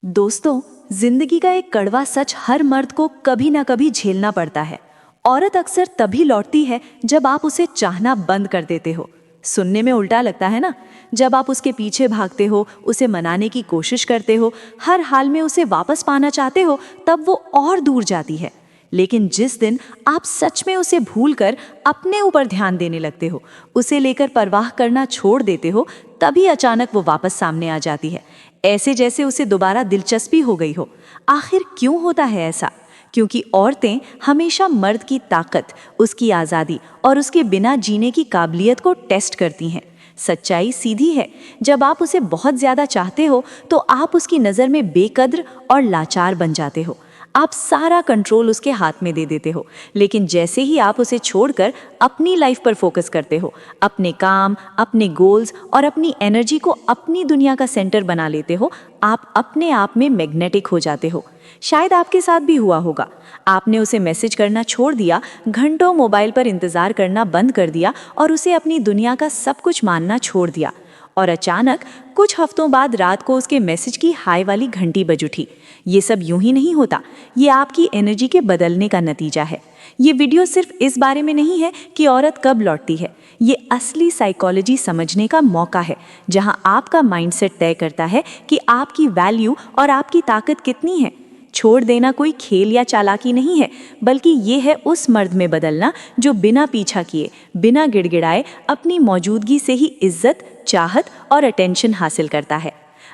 दोस्तों, जिंदगी का एक कड़वा सच हर मर्द को कभी ना कभी झेलना पड़ता है। औरत अक्सर तभी लौटती है जब आप उसे चाहना बंद कर देते हो। सुनने में उल्टा लगता है ना? जब आप उसके पीछे भागते हो, उसे मनाने की कोशिश करते हो, हर हाल में उसे वापस पाना चाहते हो, तब वो और दूर जाती है। लेकिन जिस दिन आप सच में उसे भूलकर अपने ऊपर ध्यान देने लगते हो, उसे लेकर परवाह करना छोड़ देते हो, तभी अचानक वो वापस सामने आ जाती है, ऐसे जैसे उसे दोबारा दिलचस्पी हो गई हो। आखिर क्यों होता है ऐसा? क्योंकि औरतें हमेशा मर्द की ताकत, उसकी आज़ादी और उसके बिना जीने की काबिलियत को टेस्ट करती हैं। सच्चाई सीधी है, जब आप उसे बहुत ज़्यादा चाहते हो तो आप उसकी नज़र में बेकद्र और लाचार बन जाते हो। आप सारा कंट्रोल उसके हाथ में दे देते हो। लेकिन जैसे ही आप उसे छोड़कर अपनी लाइफ पर फोकस करते हो, अपने काम, अपने गोल्स और अपनी एनर्जी को अपनी दुनिया का सेंटर बना लेते हो, आप अपने आप में मैग्नेटिक हो जाते हो। शायद आपके साथ भी हुआ होगा। आपने उसे मैसेज करना छोड़ दिया, घंटों मोबाइल पर इंतज़ार करना बंद कर दिया और उसे अपनी दुनिया का सब कुछ मानना छोड़ दिया। और अचानक कुछ हफ्तों बाद रात को उसके मैसेज की हाय वाली घंटी बज उठी। ये सब यूं ही नहीं होता, ये आपकी एनर्जी के बदलने का नतीजा है। ये वीडियो सिर्फ इस बारे में नहीं है कि औरत कब लौटती है। ये असली साइकोलॉजी समझने का मौका है, जहां आपका माइंडसेट तय करता है कि आपकी वैल्यू और आपकी ताकत कितनी है। छोड़ देना कोई खेल या चालाकी नहीं है, बल्कि ये है उस मर्द में बदलना जो बिना पीछा किए, बिना गिड़गिड़ाए अपनी मौजूदगी से ही इज्जत, चाहत और अटेंशन हासिल करता है।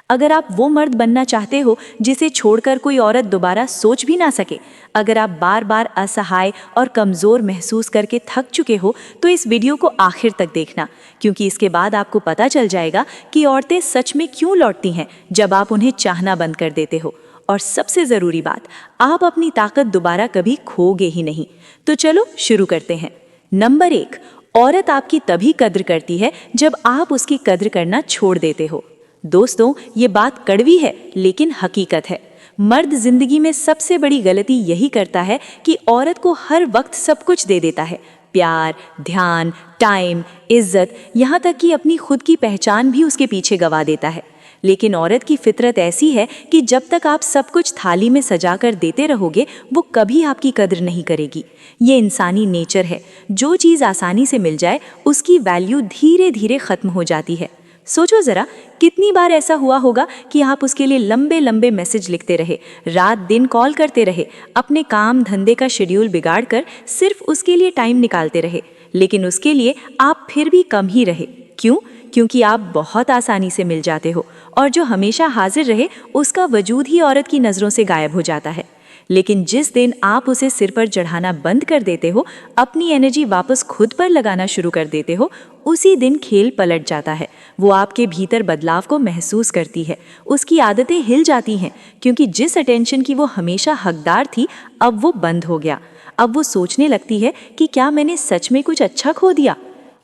अगर आप वो मर्द बनना चाहते हो जिसे छोड़कर कोई औरत दोबारा सोच भी ना सके, अगर आप बार बार असहाय और कमज़ोर महसूस करके थक चुके हो, तो इस वीडियो को आखिर तक देखना, क्योंकि इसके बाद आपको पता चल जाएगा कि औरतें सच में क्यों लौटती हैं जब आप उन्हें चाहना बंद कर देते हो। और सबसे ज़रूरी बात, आप अपनी ताकत दोबारा कभी खोगे ही नहीं। तो चलो शुरू करते हैं। नंबर 1, औरत आपकी तभी कद्र करती है जब आप उसकी कद्र करना छोड़ देते हो। दोस्तों, ये बात कड़वी है लेकिन हकीकत है। मर्द जिंदगी में सबसे बड़ी गलती यही करता है कि औरत को हर वक्त सब कुछ दे देता है, प्यार, ध्यान, टाइम, इज्जत, यहाँ तक कि अपनी खुद की पहचान भी उसके पीछे गवा देता है। लेकिन औरत की फितरत ऐसी है कि जब तक आप सब कुछ थाली में सजा कर देते रहोगे, वो कभी आपकी कद्र नहीं करेगी। ये इंसानी नेचर है। जो चीज़ आसानी से मिल जाए, उसकी वैल्यू धीरे धीरे ख़त्म हो जाती है। सोचो ज़रा, कितनी बार ऐसा हुआ होगा कि आप उसके लिए लंबे लंबे मैसेज लिखते रहे, रात दिन कॉल करते रहे, अपने काम धंधे का शेड्यूल बिगाड़ कर सिर्फ उसके लिए टाइम निकालते रहे, लेकिन उसके लिए आप फिर भी कम ही रहे। क्यों? क्योंकि आप बहुत आसानी से मिल जाते हो, और जो हमेशा हाजिर रहे उसका वजूद ही औरत की नज़रों से गायब हो जाता है। लेकिन जिस दिन आप उसे सिर पर चढ़ाना बंद कर देते हो, अपनी एनर्जी वापस खुद पर लगाना शुरू कर देते हो, उसी दिन खेल पलट जाता है। वो आपके भीतर बदलाव को महसूस करती है, उसकी आदतें हिल जाती हैं, क्योंकि जिस अटेंशन की वो हमेशा हकदार थी, अब वो बंद हो गया। अब वो सोचने लगती है कि क्या मैंने सच में कुछ अच्छा खो दिया।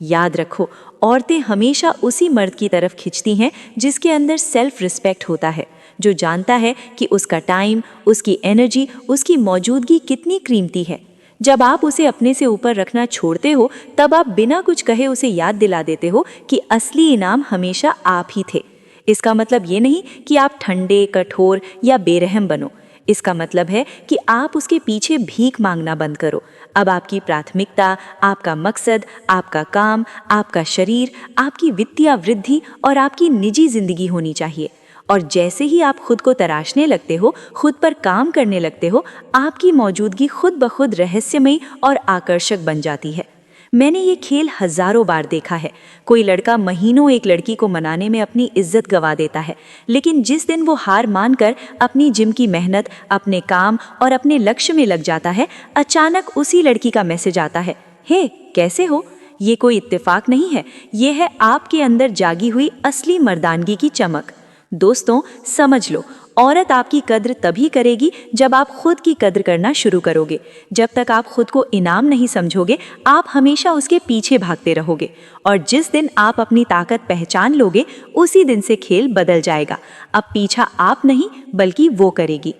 याद रखो, औरतें हमेशा उसी मर्द की तरफ खिंचती हैं जिसके अंदर सेल्फ रिस्पेक्ट होता है, जो जानता है कि उसका टाइम, उसकी एनर्जी, उसकी मौजूदगी कितनी कीमती है। जब आप उसे अपने से ऊपर रखना छोड़ते हो, तब आप बिना कुछ कहे उसे याद दिला देते हो कि असली इनाम हमेशा आप ही थे। इसका मतलब ये नहीं कि आप ठंडे, कठोर या बेरहम बनो। इसका मतलब है कि आप उसके पीछे भीख मांगना बंद करो। अब आपकी प्राथमिकता, आपका मकसद, आपका काम, आपका शरीर, आपकी वित्तीय वृद्धि और आपकी निजी जिंदगी होनी चाहिए। और जैसे ही आप खुद को तराशने लगते हो, खुद पर काम करने लगते हो, आपकी मौजूदगी खुद ब खुद रहस्यमयी और आकर्षक बन जाती है। मैंने ये खेल हजारों बार देखा है। कोई लड़का महीनों एक लड़की को मनाने में अपनी इज्जत गंवा देता है, लेकिन जिस दिन वो हार मानकर अपनी जिम की मेहनत, अपने काम और अपने लक्ष्य में लग जाता है, अचानक उसी लड़की का मैसेज आता है, हे कैसे हो। ये कोई इत्तेफाक नहीं है, ये है आपके अंदर जागी हुई असली मर्दानगी की चमक। दोस्तों, समझ लो, औरत आपकी कद्र तभी करेगी जब आप खुद की कद्र करना शुरू करोगे। जब तक आप खुद को इनाम नहीं समझोगे, आप हमेशा उसके पीछे भागते रहोगे। और जिस दिन आप अपनी ताकत पहचान लोगे, उसी दिन से खेल बदल जाएगा। अब पीछा आप नहीं, बल्कि वो करेगी।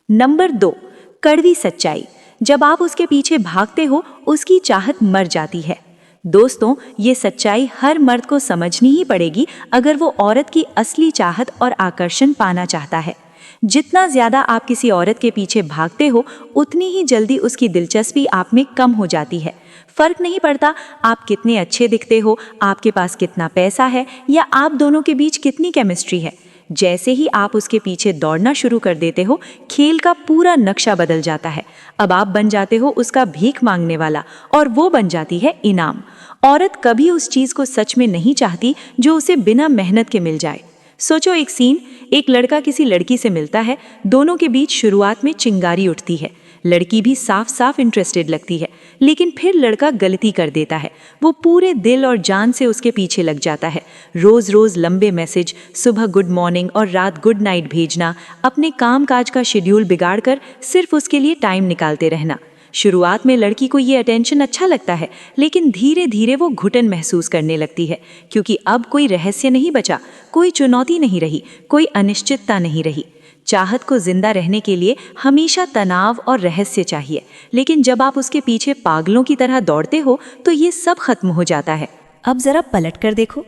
नंबर 2, कड़वी सच्चाई। जब आप उसके पीछे भागते हो, उसकी चाहत मर जाती है। दोस्तों, ये सच्चाई हर मर्द को समझनी ही पड़ेगी अगर वो औरत की असली चाहत और आकर्षण पाना चाहता है। जितना ज़्यादा आप किसी औरत के पीछे भागते हो, उतनी ही जल्दी उसकी दिलचस्पी आप में कम हो जाती है। फर्क नहीं पड़ता आप कितने अच्छे दिखते हो, आपके पास कितना पैसा है या आप दोनों के बीच कितनी केमिस्ट्री है। जैसे ही आप उसके पीछे दौड़ना शुरू कर देते हो, खेल का पूरा नक्शा बदल जाता है। अब आप बन जाते हो उसका भीख मांगने वाला और वो बन जाती है इनाम। औरत कभी उस चीज़ को सच में नहीं चाहती जो उसे बिना मेहनत के मिल जाए। सोचो एक सीन, एक लड़का किसी लड़की से मिलता है, दोनों के बीच शुरुआत में चिंगारी उठती है, लड़की भी साफ साफ इंटरेस्टेड लगती है, लेकिन फिर लड़का गलती कर देता है। वो पूरे दिल और जान से उसके पीछे लग जाता है। रोज रोज लंबे मैसेज, सुबह गुड मॉर्निंग और रात गुड नाइट भेजना, अपने काम काज का शेड्यूल बिगाड़कर सिर्फ उसके लिए टाइम निकालते रहना। शुरुआत में लड़की को ये अटेंशन अच्छा लगता है, लेकिन धीरे धीरे वो घुटन महसूस करने लगती है, क्योंकि अब कोई रहस्य नहीं बचा, कोई चुनौती नहीं रही, कोई अनिश्चितता नहीं रही। चाहत को जिंदा रहने के लिए हमेशा तनाव और रहस्य चाहिए, लेकिन जब आप उसके पीछे पागलों की तरह दौड़ते हो तो ये सब खत्म हो जाता है। अब जरा पलट कर देखो,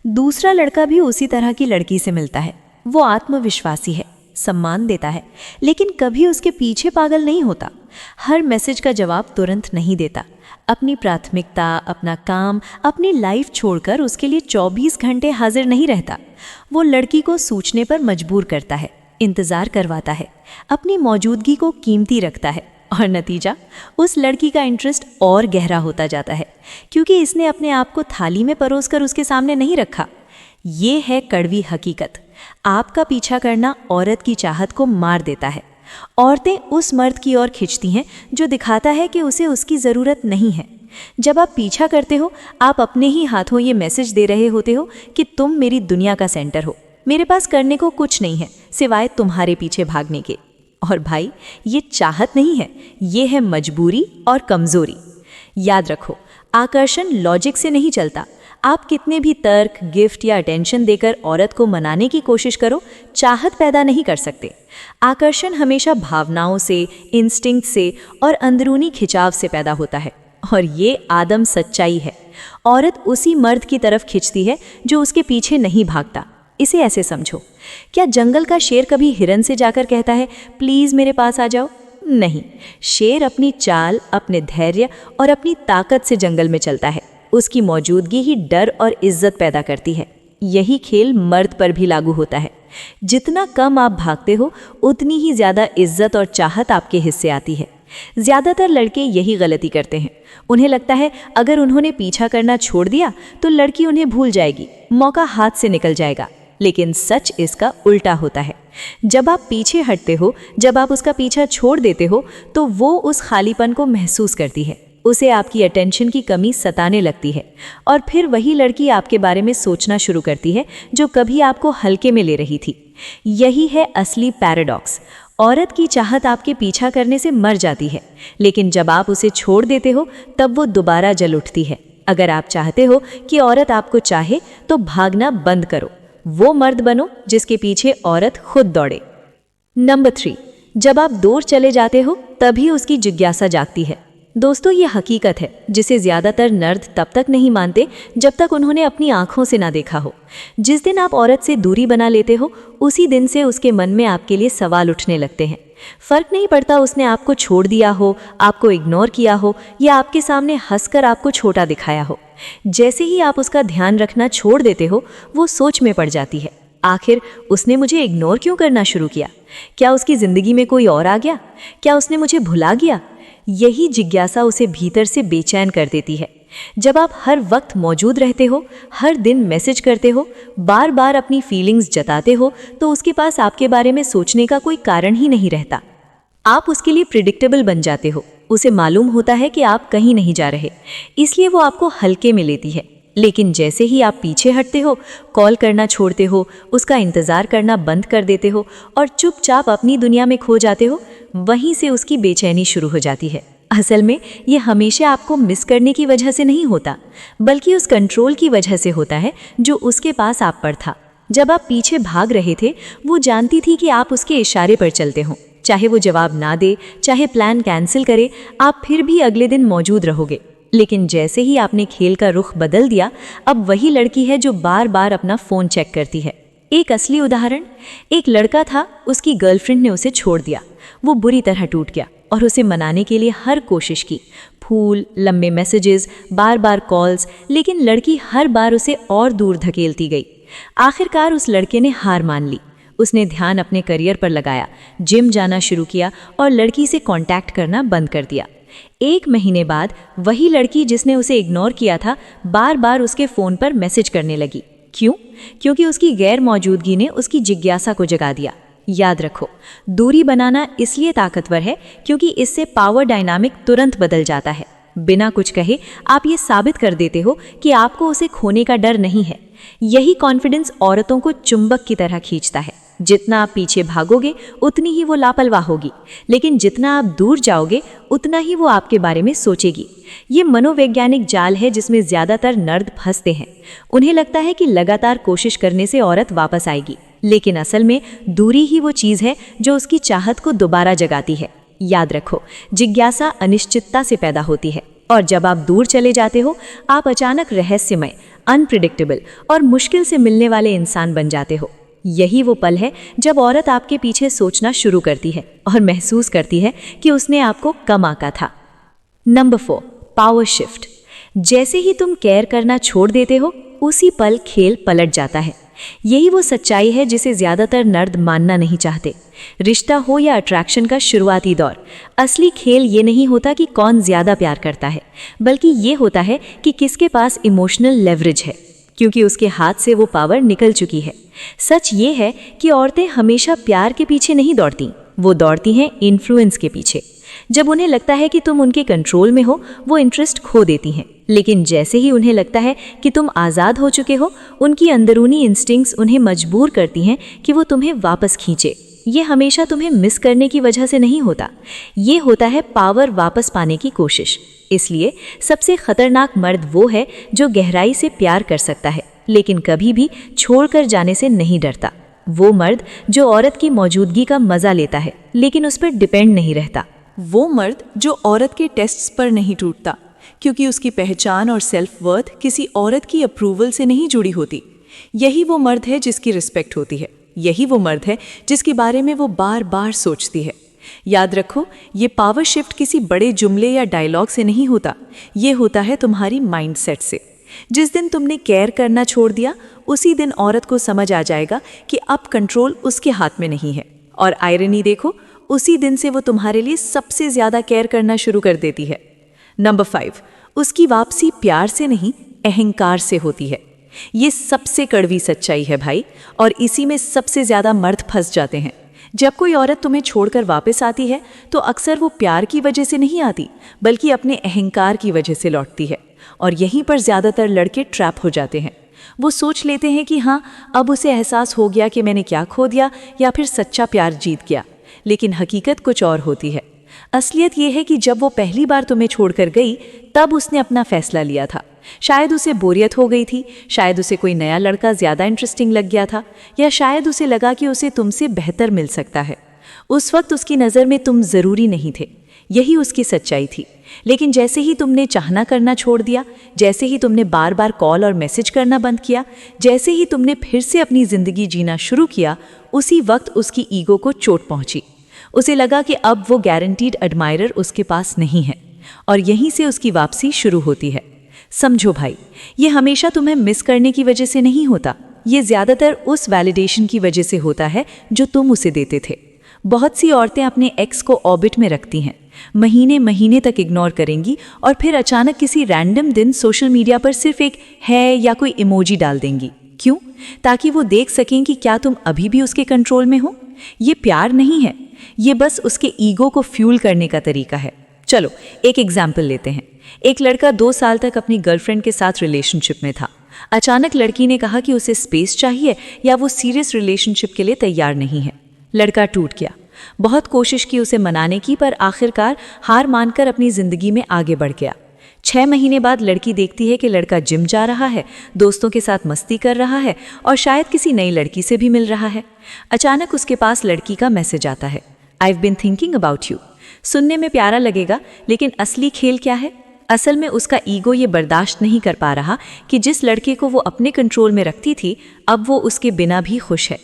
दूसरा लड़का भी उसी तरह की लड़की से मिलता है। वो आत्मविश्वासी है, सम्मान देता है, लेकिन कभी उसके पीछे पागल नहीं होता। हर मैसेज का जवाब तुरंत नहीं देता। अपनी प्राथमिकता, अपना काम, अपनी लाइफ छोड़कर उसके लिए 24 घंटे हाजिर नहीं रहता। वो लड़की को सोचने पर मजबूर करता है, इंतज़ार करवाता है, अपनी मौजूदगी को कीमती रखता है, और नतीजा, उस लड़की का इंटरेस्ट और गहरा होता जाता है, क्योंकि इसने अपने आप को थाली में परोसकर उसके सामने नहीं रखा। ये है कड़वी हकीकत। आपका पीछा करना औरत की चाहत को मार देता है। औरतें उस मर्द की ओर खिंचती हैं जो दिखाता है कि उसे उसकी ज़रूरत नहीं है। जब आप पीछा करते हो, आप अपने ही हाथों ये मैसेज दे रहे होते हो कि तुम मेरी दुनिया का सेंटर हो, मेरे पास करने को कुछ नहीं है सिवाय तुम्हारे पीछे भागने के। और भाई, ये चाहत नहीं है, ये है मजबूरी और कमज़ोरी। याद रखो, आकर्षण लॉजिक से नहीं चलता। आप कितने भी तर्क, गिफ्ट या अटेंशन देकर औरत को मनाने की कोशिश करो, चाहत पैदा नहीं कर सकते। आकर्षण हमेशा भावनाओं से, इंस्टिंक्ट से और अंदरूनी खिंचाव से पैदा होता है, और ये आदम सच्चाई है। औरत उसी मर्द की तरफ खिंचती है जो उसके पीछे नहीं भागता। इसे ऐसे समझो, क्या जंगल का शेर कभी हिरन से जाकर कहता है प्लीज़ मेरे पास आ जाओ? नहीं, शेर अपनी चाल, अपने धैर्य और अपनी ताकत से जंगल में चलता है। उसकी मौजूदगी ही डर और इज्जत पैदा करती है। यही खेल मर्द पर भी लागू होता है। जितना कम आप भागते हो, उतनी ही ज़्यादा इज्जत और चाहत आपके हिस्से आती है। ज़्यादातर लड़के यही गलती करते हैं। उन्हें लगता है अगर उन्होंने पीछा करना छोड़ दिया तो लड़की उन्हें भूल जाएगी, मौका हाथ से निकल जाएगा। लेकिन सच इसका उल्टा होता है। जब आप पीछे हटते हो, जब आप उसका पीछा छोड़ देते हो, तो वो उस खालीपन को महसूस करती है। उसे आपकी अटेंशन की कमी सताने लगती है, और फिर वही लड़की आपके बारे में सोचना शुरू करती है जो कभी आपको हल्के में ले रही थी। यही है असली पैराडॉक्स। औरत की चाहत आपके पीछा करने से मर जाती है, लेकिन जब आप उसे छोड़ देते हो तब वो दोबारा जल उठती है। अगर आप चाहते हो कि औरत आपको चाहे तो भागना बंद करो। वो मर्द बनो जिसके पीछे औरत खुद दौड़े। नंबर 3, जब आप दूर चले जाते हो तभी उसकी जिज्ञासा जागती है। दोस्तों, ये हकीकत है जिसे ज़्यादातर नर्द तब तक नहीं मानते जब तक उन्होंने अपनी आंखों से ना देखा हो। जिस दिन आप औरत से दूरी बना लेते हो, उसी दिन से उसके मन में आपके लिए सवाल उठने लगते हैं। फ़र्क नहीं पड़ता उसने आपको छोड़ दिया हो, आपको इग्नोर किया हो या आपके सामने हंसकर आपको छोटा दिखाया हो। जैसे ही आप उसका ध्यान रखना छोड़ देते हो, वो सोच में पड़ जाती है, आखिर उसने मुझे इग्नोर क्यों करना शुरू किया? क्या उसकी ज़िंदगी में कोई और आ गया? क्या उसने मुझे भुला गया? यही जिज्ञासा उसे भीतर से बेचैन कर देती है। जब आप हर वक्त मौजूद रहते हो, हर दिन मैसेज करते हो, बार बार अपनी फीलिंग्स जताते हो, तो उसके पास आपके बारे में सोचने का कोई कारण ही नहीं रहता। आप उसके लिए प्रिडिक्टेबल बन जाते हो। उसे मालूम होता है कि आप कहीं नहीं जा रहे, इसलिए वो आपको हल्के में लेती है। लेकिन जैसे ही आप पीछे हटते हो, कॉल करना छोड़ते हो, उसका इंतज़ार करना बंद कर देते हो और चुपचाप अपनी दुनिया में खो जाते हो, वहीं से उसकी बेचैनी शुरू हो जाती है। असल में ये हमेशा आपको मिस करने की वजह से नहीं होता, बल्कि उस कंट्रोल की वजह से होता है जो उसके पास आप पर था। जब आप पीछे भाग रहे थे, वो जानती थी कि आप उसके इशारे पर चलते हो। चाहे वो जवाब ना दे, चाहे प्लान कैंसिल करे, आप फिर भी अगले दिन मौजूद रहोगे। लेकिन जैसे ही आपने खेल का रुख बदल दिया, अब वही लड़की है जो बार बार अपना फ़ोन चेक करती है। एक असली उदाहरण, एक लड़का था, उसकी गर्लफ्रेंड ने उसे छोड़ दिया। वो बुरी तरह टूट गया और उसे मनाने के लिए हर कोशिश की, फूल, लंबे मैसेजेस, बार बार कॉल्स, लेकिन लड़की हर बार उसे और दूर धकेलती गई। आखिरकार उस लड़के ने हार मान ली। उसने ध्यान अपने करियर पर लगाया, जिम जाना शुरू किया और लड़की से कांटेक्ट करना बंद कर दिया। 1 महीने बाद वही लड़की जिसने उसे इग्नोर किया था बार बार उसके फ़ोन पर मैसेज करने लगी। क्यों? क्योंकि उसकी गैर मौजूदगी ने उसकी जिज्ञासा को जगा दिया। याद रखो, दूरी बनाना इसलिए ताकतवर है क्योंकि इससे पावर डायनामिक तुरंत बदल जाता है। बिना कुछ कहे आप ये साबित कर देते हो कि आपको उसे खोने का डर नहीं है। यही कॉन्फिडेंस औरतों को चुंबक की तरह खींचता है। जितना आप पीछे भागोगे उतनी ही वो लापरवाह होगी, लेकिन जितना आप दूर जाओगे उतना ही वो आपके बारे में सोचेगी। ये मनोवैज्ञानिक जाल है जिसमें ज़्यादातर नर्द फंसते हैं। उन्हें लगता है कि लगातार कोशिश करने से औरत वापस आएगी, लेकिन असल में दूरी ही वो चीज़ है जो उसकी चाहत को दोबारा जगाती है। याद रखो, जिज्ञासा अनिश्चितता से पैदा होती है, और जब आप दूर चले जाते हो आप अचानक रहस्यमय, अनप्रिडिक्टेबल और मुश्किल से मिलने वाले इंसान बन जाते हो। यही वो पल है जब औरत आपके पीछे सोचना शुरू करती है और महसूस करती है कि उसने आपको कम आंका था। Number 4, power shift. जैसे ही तुम केयर करना छोड़ देते हो उसी पल खेल पलट जाता है। यही वो सच्चाई है जिसे ज़्यादातर नर्द मानना नहीं चाहते। रिश्ता हो या अट्रैक्शन का शुरुआती दौर, असली खेल ये नहीं होता कि कौन ज़्यादा प्यार करता है, बल्कि ये होता है कि किसके पास इमोशनल लेवरेज है, क्योंकि उसके हाथ से वो पावर निकल चुकी है। सच ये है कि औरतें हमेशा प्यार के पीछे नहीं दौड़ती, वो दौड़ती हैं इन्फ्लुएंस के पीछे। जब उन्हें लगता है कि तुम उनके कंट्रोल में हो, वो इंटरेस्ट खो देती हैं, लेकिन जैसे ही उन्हें लगता है कि तुम आज़ाद हो चुके हो, उनकी अंदरूनी इंस्टिंक्ट्स उन्हें मजबूर करती हैं कि वो तुम्हें वापस खींचे। ये हमेशा तुम्हें मिस करने की वजह से नहीं होता, ये होता है पावर वापस पाने की कोशिश। इसलिए सबसे खतरनाक मर्द वो है जो गहराई से प्यार कर सकता है लेकिन कभी भी छोड़कर जाने से नहीं डरता। वो मर्द जो औरत की मौजूदगी का मजा लेता है लेकिन उस पर डिपेंड नहीं रहता। वो मर्द जो औरत के टेस्ट्स पर नहीं टूटता, क्योंकि उसकी पहचान और सेल्फ वर्थ किसी औरत की अप्रूवल से नहीं जुड़ी होती। यही वो मर्द है जिसकी रिस्पेक्ट होती है। यही वो मर्द है जिसके बारे में वो बार बार सोचती है। याद रखो, ये पावर शिफ्ट किसी बड़े जुमले या डायलॉग से नहीं होता, ये होता है तुम्हारी माइंडसेट से। जिस दिन तुमने केयर करना छोड़ दिया उसी दिन औरत को समझ आ जाएगा कि अब कंट्रोल उसके हाथ में नहीं है। और आयरनी देखो, उसी दिन से वो तुम्हारे लिए सबसे ज़्यादा केयर करना शुरू कर देती है। नंबर 5, उसकी वापसी प्यार से नहीं अहंकार से होती है। ये सबसे कड़वी सच्चाई है भाई, और इसी में सबसे ज़्यादा मर्द फंस जाते हैं। जब कोई औरत तुम्हें छोड़कर वापस आती है तो अक्सर वो प्यार की वजह से नहीं आती, बल्कि अपने अहंकार की वजह से लौटती है। और यहीं पर ज़्यादातर लड़के ट्रैप हो जाते हैं। वो सोच लेते हैं कि हाँ, अब उसे एहसास हो गया कि मैंने क्या खो दिया, या फिर सच्चा प्यार जीत गया। लेकिन हकीकत कुछ और होती है। असलियत यह है कि जब वो पहली बार तुम्हें छोड़कर गई तब उसने अपना फैसला लिया था। शायद उसे बोरियत हो गई थी, शायद उसे कोई नया लड़का ज़्यादा इंटरेस्टिंग लग गया था, या शायद उसे लगा कि उसे तुमसे बेहतर मिल सकता है। उस वक्त उसकी नज़र में तुम ज़रूरी नहीं थे, यही उसकी सच्चाई थी। लेकिन जैसे ही तुमने चाहना करना छोड़ दिया, जैसे ही तुमने बार बार कॉल और मैसेज करना बंद किया, जैसे ही तुमने फिर से अपनी ज़िंदगी जीना शुरू किया, उसी वक्त उसकी ईगो को चोट पहुंची। उसे लगा कि अब वो गारंटीड एडमायरर उसके पास नहीं है, और यहीं से उसकी वापसी शुरू होती है। समझो भाई, ये हमेशा तुम्हें मिस करने की वजह से नहीं होता, ये ज़्यादातर उस वैलिडेशन की वजह से होता है जो तुम उसे देते थे। बहुत सी औरतें अपने एक्स को ऑर्बिट में रखती हैं, महीने महीने तक इग्नोर करेंगी और फिर अचानक किसी रैंडम दिन सोशल मीडिया पर सिर्फ एक है या कोई इमोजी डाल देंगी। क्यों? ताकि वो देख सकें कि क्या तुम अभी भी उसके कंट्रोल में हो। ये प्यार नहीं है, ये बस उसके ईगो को फ्यूल करने का तरीका है। चलो एक एग्जाम्पल लेते हैं। एक लड़का 2 साल तक अपनी गर्लफ्रेंड के साथ रिलेशनशिप में था। अचानक लड़की ने कहा कि उसे स्पेस चाहिए या वो सीरियस रिलेशनशिप के लिए तैयार नहीं है। लड़का टूट गया। बहुत कोशिश की उसे मनाने की, पर आखिरकार हार मानकर अपनी जिंदगी में आगे बढ़ गया। 6 महीने बाद लड़की देखती है कि लड़का जिम जा रहा है, दोस्तों के साथ मस्ती कर रहा है और शायद किसी नई लड़की से भी मिल रहा है। अचानक उसके पास लड़की का मैसेज आता है, I've been thinking about you। सुनने में प्यारा लगेगा, लेकिन असली खेल क्या है? असल में उसका ईगो ये बर्दाश्त नहीं कर पा रहा कि जिस लड़के को वो अपने कंट्रोल में रखती थी अब वो उसके बिना भी खुश है।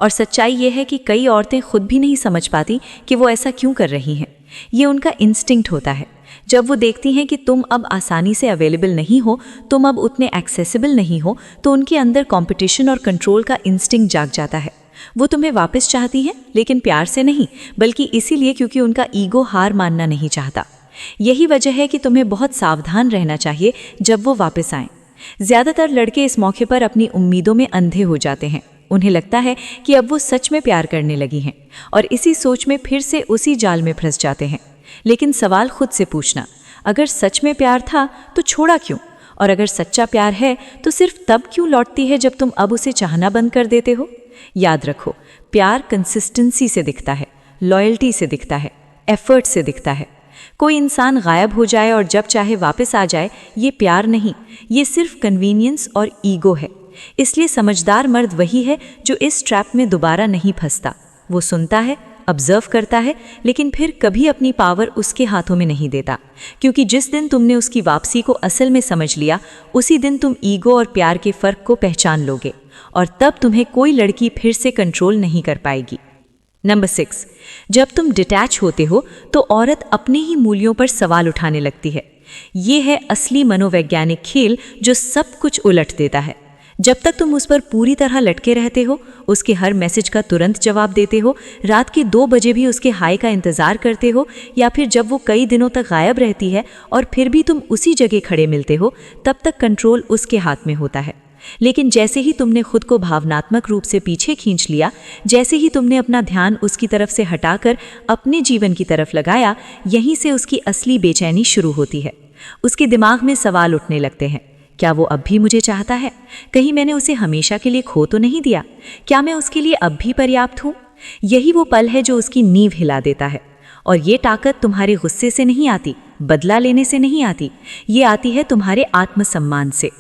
और सच्चाई ये है कि कई औरतें खुद भी नहीं समझ पाती कि वो ऐसा क्यों कर रही हैं। ये उनका इंस्टिंक्ट होता है। जब वो देखती हैं कि तुम अब आसानी से अवेलेबल नहीं हो, तुम अब उतने एक्सेसिबल नहीं हो, तो उनके अंदर कंपटीशन और कंट्रोल का इंस्टिंक्ट जाग जाता है। वो तुम्हें वापस चाहती है, लेकिन प्यार से नहीं, बल्कि इसीलिए क्योंकि उनका ईगो हार मानना नहीं चाहता। यही वजह है कि तुम्हें बहुत सावधान रहना चाहिए जब वो वापस आएं। ज़्यादातर लड़के इस मौके पर अपनी उम्मीदों में अंधे हो जाते हैं। उन्हें लगता है कि अब वो सच में प्यार करने लगी हैं और इसी सोच में फिर से उसी जाल में फंस जाते हैं। लेकिन सवाल खुद से पूछना, अगर सच में प्यार था तो छोड़ा क्यों? और अगर सच्चा प्यार है तो सिर्फ तब क्यों लौटती है जब तुम अब उसे चाहना बंद कर देते हो? याद रखो, प्यार कंसिस्टेंसी से दिखता है, लॉयल्टी से दिखता है, एफर्ट से दिखता है। कोई इंसान गायब हो जाए और जब चाहे वापस आ जाए, ये प्यार नहीं, ये सिर्फ कन्वीनियंस और ईगो है। इसलिए समझदार मर्द वही है जो इस ट्रैप में दोबारा नहीं फंसता। वो सुनता है, ऑब्जर्व करता है, लेकिन फिर कभी अपनी पावर उसके हाथों में नहीं देता, क्योंकि जिस दिन तुमने उसकी वापसी को असल में समझ लिया, उसी दिन तुम ईगो और प्यार के फ़र्क को पहचान लोगे और तब तुम्हें कोई लड़की फिर से कंट्रोल नहीं कर पाएगी। नंबर 6, जब तुम डिटैच होते हो तो औरत अपने ही मूल्यों पर सवाल उठाने लगती है। ये है असली मनोवैज्ञानिक खेल जो सब कुछ उलट देता है। जब तक तुम उस पर पूरी तरह लटके रहते हो, उसके हर मैसेज का तुरंत जवाब देते हो, रात के 2 बजे भी उसके हाय का इंतज़ार करते हो, या फिर जब वो कई दिनों तक गायब रहती है और फिर भी तुम उसी जगह खड़े मिलते हो, तब तक कंट्रोल उसके हाथ में होता है। लेकिन जैसे ही तुमने खुद को भावनात्मक रूप से पीछे खींच लिया, जैसे ही तुमने अपना ध्यान उसकी तरफ से हटाकर अपने जीवन की तरफ लगाया, यहीं से उसकी असली बेचैनी शुरू होती है। उसके दिमाग में सवाल उठने लगते हैं, क्या वो अब भी मुझे चाहता है? कहीं मैंने उसे हमेशा के लिए खो तो नहीं दिया? क्या मैं उसके लिए अब भी पर्याप्त हूँ? यही वो पल है जो उसकी नींव हिला देता है। और ये ताकत तुम्हारे गुस्से से नहीं आती, बदला लेने से नहीं आती, ये आती है तुम्हारे आत्मसम्मान से।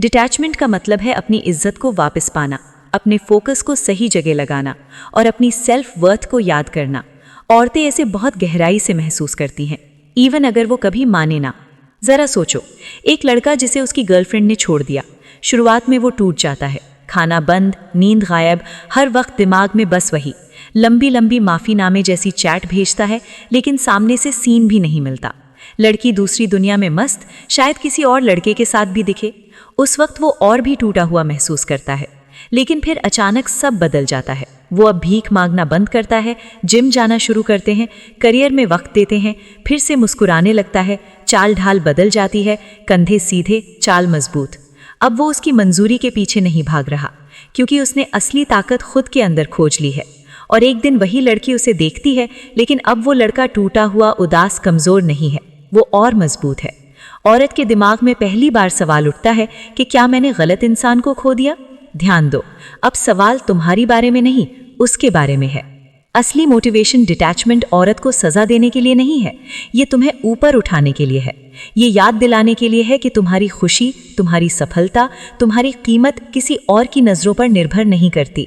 डिटैचमेंट का मतलब है अपनी इज्जत को वापस पाना, अपने फोकस को सही जगह लगाना और अपनी सेल्फ वर्थ को याद करना। औरतें ऐसे बहुत गहराई से महसूस करती हैं, इवन अगर वो कभी माने ना। ज़रा सोचो, एक लड़का जिसे उसकी गर्लफ्रेंड ने छोड़ दिया, शुरुआत में वो टूट जाता है, खाना बंद, नींद गायब, हर वक्त दिमाग में बस वही लंबी लंबी माफ़ीनामे जैसी चैट भेजता है, लेकिन सामने से सीन भी नहीं मिलता। लड़की दूसरी दुनिया में मस्त, शायद किसी और लड़के के साथ भी दिखे। उस वक्त वो और भी टूटा हुआ महसूस करता है, लेकिन फिर अचानक सब बदल जाता है। वो अब भीख मांगना बंद करता है, जिम जाना शुरू करते हैं, करियर में वक्त देते हैं, फिर से मुस्कुराने लगता है, चाल ढाल बदल जाती है, कंधे सीधे, चाल मजबूत। अब वो उसकी मंजूरी के पीछे नहीं भाग रहा, क्योंकि उसने असली ताकत खुद के अंदर खोज ली है। और एक दिन वही लड़की उसे देखती है, लेकिन अब वो लड़का टूटा हुआ, उदास, कमज़ोर नहीं है, वो और मजबूत है। औरत के दिमाग में पहली बार सवाल उठता है कि क्या मैंने गलत इंसान को खो दिया? ध्यान दो, अब सवाल तुम्हारी बारे में नहीं, उसके बारे में है। असली मोटिवेशन डिटैचमेंट औरत को सजा देने के लिए नहीं है, ये तुम्हें ऊपर उठाने के लिए है। ये याद दिलाने के लिए है कि तुम्हारी खुशी, तुम्हारी सफलता, तुम्हारी कीमत किसी और की नज़रों पर निर्भर नहीं करती।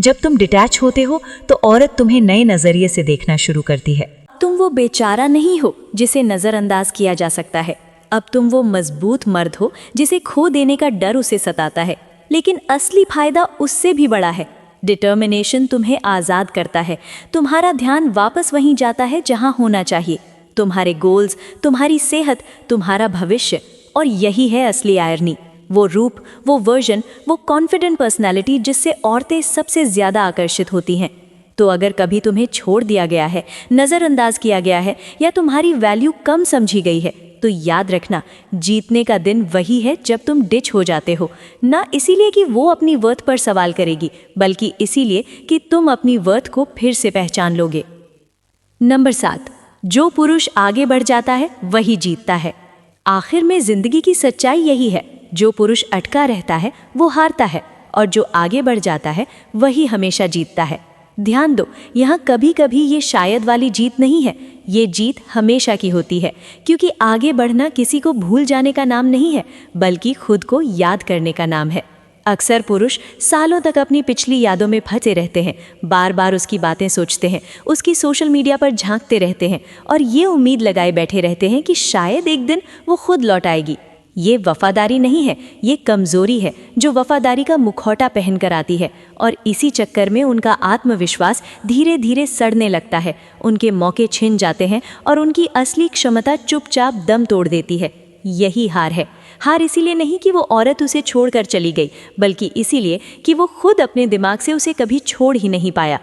जब तुम डिटैच होते हो तो औरत तुम्हें नए नज़रिए से देखना शुरू करती है। तुम वो बेचारा नहीं हो जिसे नज़रअंदाज किया जा सकता है। अब तुम वो मजबूत मर्द हो जिसे खो देने का डर उसे सताता है। लेकिन असली फायदा उससे भी बड़ा है। डिटर्मिनेशन तुम्हें आज़ाद करता है। तुम्हारा ध्यान वापस वहीं जाता है जहां होना चाहिए, तुम्हारे गोल्स, तुम्हारी सेहत, तुम्हारा भविष्य। और यही है असली आयरनी, वो रूप, वो वर्जन, वो कॉन्फिडेंट पर्सनैलिटी जिससे औरतें सबसे ज़्यादा आकर्षित होती हैं। तो अगर कभी तुम्हें छोड़ दिया गया है, नज़रअंदाज किया गया है या तुम्हारी वैल्यू कम समझी गई है, तो याद रखना, जीतने का दिन वही है जब तुम डिच हो जाते हो। ना इसीलिए कि वो अपनी वर्थ पर सवाल करेगी, बल्कि इसीलिए कि तुम अपनी वर्थ को फिर से पहचान लोगे। नंबर 7, जो पुरुष आगे बढ़ जाता है वही जीतता है। आखिर में जिंदगी की सच्चाई यही है, जो पुरुष अटका रहता है वो हारता है और जो आगे बढ़ जाता है वही हमेशा जीतता है। ध्यान दो, यहाँ कभी कभी ये शायद वाली जीत नहीं है, ये जीत हमेशा की होती है, क्योंकि आगे बढ़ना किसी को भूल जाने का नाम नहीं है, बल्कि खुद को याद करने का नाम है। अक्सर पुरुष सालों तक अपनी पिछली यादों में फंसे रहते हैं, बार बार उसकी बातें सोचते हैं, उसकी सोशल मीडिया पर झांकते रहते हैं और ये उम्मीद लगाए बैठे रहते हैं कि शायद एक दिन वो खुद लौट आएगी। ये वफादारी नहीं है, ये कमजोरी है जो वफादारी का मुखौटा पहन कर आती है और इसी चक्कर में उनका आत्मविश्वास धीरे धीरे सड़ने लगता है, उनके मौके छिन जाते हैं और उनकी असली क्षमता चुपचाप दम तोड़ देती है। यही हार है। हार इसीलिए नहीं कि वो औरत उसे छोड़कर चली गई, बल्कि इसीलिए कि वो खुद अपने दिमाग से उसे कभी छोड़ ही नहीं पाया।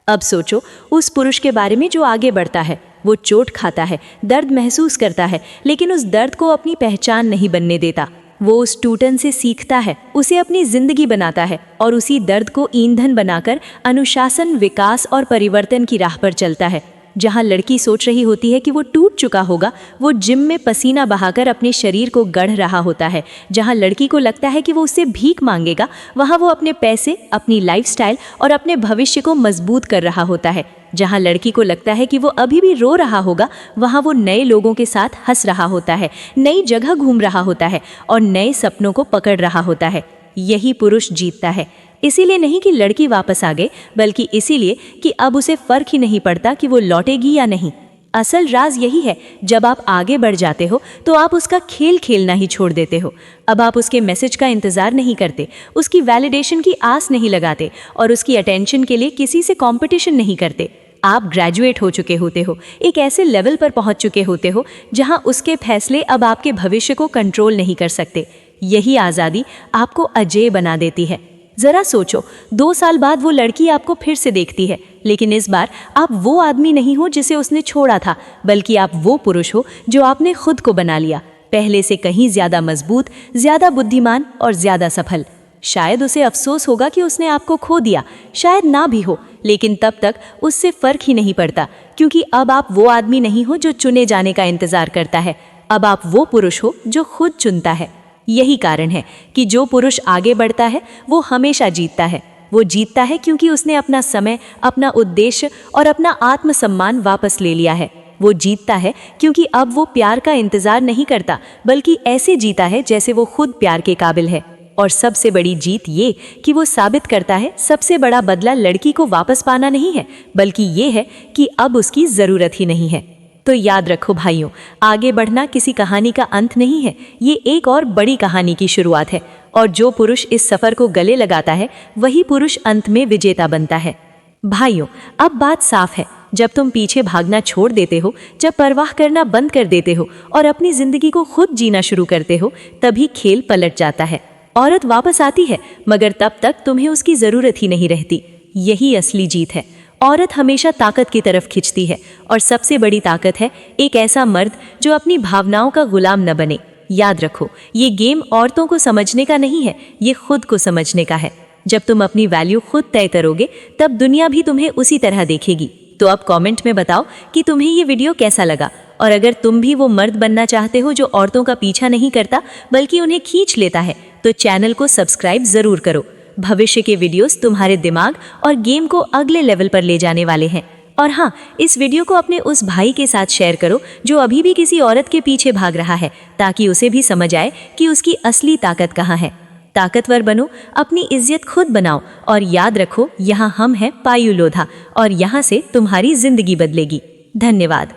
अब सोचो उस पुरुष के बारे में जो आगे बढ़ता है। वो चोट खाता है, दर्द महसूस करता है, लेकिन उस दर्द को अपनी पहचान नहीं बनने देता। वो उस टूटन से सीखता है, उसे अपनी जिंदगी बनाता है और उसी दर्द को ईंधन बनाकर अनुशासन, विकास और परिवर्तन की राह पर चलता है। जहाँ लड़की सोच रही होती है कि वो टूट चुका होगा, वो जिम में पसीना बहाकर अपने शरीर को गढ़ रहा होता है। जहाँ लड़की को लगता है कि वो उससे भीख मांगेगा, वहाँ वो अपने पैसे, अपनी लाइफस्टाइल और अपने भविष्य को मजबूत कर रहा होता है। जहाँ लड़की को लगता है कि वो अभी भी रो रहा होगा, वहाँ वो नए लोगों के साथ हंस रहा होता है, नई जगह घूम रहा होता है और नए सपनों को पकड़ रहा होता है। यही पुरुष जीतता है। इसीलिए नहीं कि लड़की वापस आ गई, बल्कि इसीलिए कि अब उसे फर्क ही नहीं पड़ता कि वो लौटेगी या नहीं। असल राज यही है, जब आप आगे बढ़ जाते हो तो आप उसका खेल खेलना ही छोड़ देते हो। अब आप उसके मैसेज का इंतज़ार नहीं करते, उसकी वैलिडेशन की आस नहीं लगाते और उसकी अटेंशन के लिए किसी से कंपटीशन नहीं करते। आप ग्रेजुएट हो चुके होते हो, एक ऐसे लेवल पर पहुंच चुके होते हो जहां उसके फैसले अब आपके भविष्य को कंट्रोल नहीं कर सकते। यही आज़ादी आपको अजेय बना देती है। जरा सोचो, 2 साल बाद वो लड़की आपको फिर से देखती है, लेकिन इस बार आप वो आदमी नहीं हो जिसे उसने छोड़ा था, बल्कि आप वो पुरुष हो जो आपने खुद को बना लिया, पहले से कहीं ज्यादा मजबूत, ज्यादा बुद्धिमान और ज्यादा सफल। शायद उसे अफसोस होगा कि उसने आपको खो दिया, शायद ना भी हो, लेकिन तब तक उससे फर्क ही नहीं पड़ता, क्योंकि अब आप वो आदमी नहीं हो जो चुने जाने का इंतजार करता है। अब आप वो पुरुष हो जो खुद चुनता है। यही कारण है कि जो पुरुष आगे बढ़ता है वो हमेशा जीतता है। वो जीतता है क्योंकि उसने अपना समय, अपना उद्देश्य और अपना आत्मसम्मान वापस ले लिया है। वो जीतता है क्योंकि अब वो प्यार का इंतजार नहीं करता, बल्कि ऐसे जीता है जैसे वो खुद प्यार के काबिल है। और सबसे बड़ी जीत ये कि वो साबित करता है सबसे बड़ा बदला लड़की को वापस पाना नहीं है, बल्कि ये है कि अब उसकी ज़रूरत ही नहीं है। तो याद रखो भाइयों, आगे बढ़ना किसी कहानी का अंत नहीं है, ये एक और बड़ी कहानी की शुरुआत है। और जो पुरुष इस सफ़र को गले लगाता है, वही पुरुष अंत में विजेता बनता है। भाइयों, अब बात साफ है, जब तुम पीछे भागना छोड़ देते हो, जब परवाह करना बंद कर देते हो और अपनी ज़िंदगी को खुद जीना शुरू करते हो, तभी खेल पलट जाता है। औरत वापस आती है, मगर तब तक तुम्हें उसकी ज़रूरत ही नहीं रहती। यही असली जीत है। औरत हमेशा ताकत की तरफ खिंचती है और सबसे बड़ी ताकत है एक ऐसा मर्द जो अपनी भावनाओं का गुलाम न बने। याद रखो, ये गेम औरतों को समझने का नहीं है, ये खुद को समझने का है। जब तुम अपनी वैल्यू खुद तय करोगे, तब दुनिया भी तुम्हें उसी तरह देखेगी। तो अब कमेंट में बताओ कि तुम्हें ये वीडियो कैसा लगा, और अगर तुम भी वो मर्द बनना चाहते हो जो औरतों का पीछा नहीं करता बल्कि उन्हें खींच लेता है, तो चैनल को सब्सक्राइब जरूर करो। भविष्य के वीडियोस तुम्हारे दिमाग और गेम को अगले लेवल पर ले जाने वाले हैं। और हाँ, इस वीडियो को अपने उस भाई के साथ शेयर करो जो अभी भी किसी औरत के पीछे भाग रहा है, ताकि उसे भी समझ आए कि उसकी असली ताकत कहाँ है। ताकतवर बनो, अपनी इज्जत खुद बनाओ और याद रखो, यहाँ हम हैं पायु लोधा और यहाँ से तुम्हारी जिंदगी बदलेगी। धन्यवाद।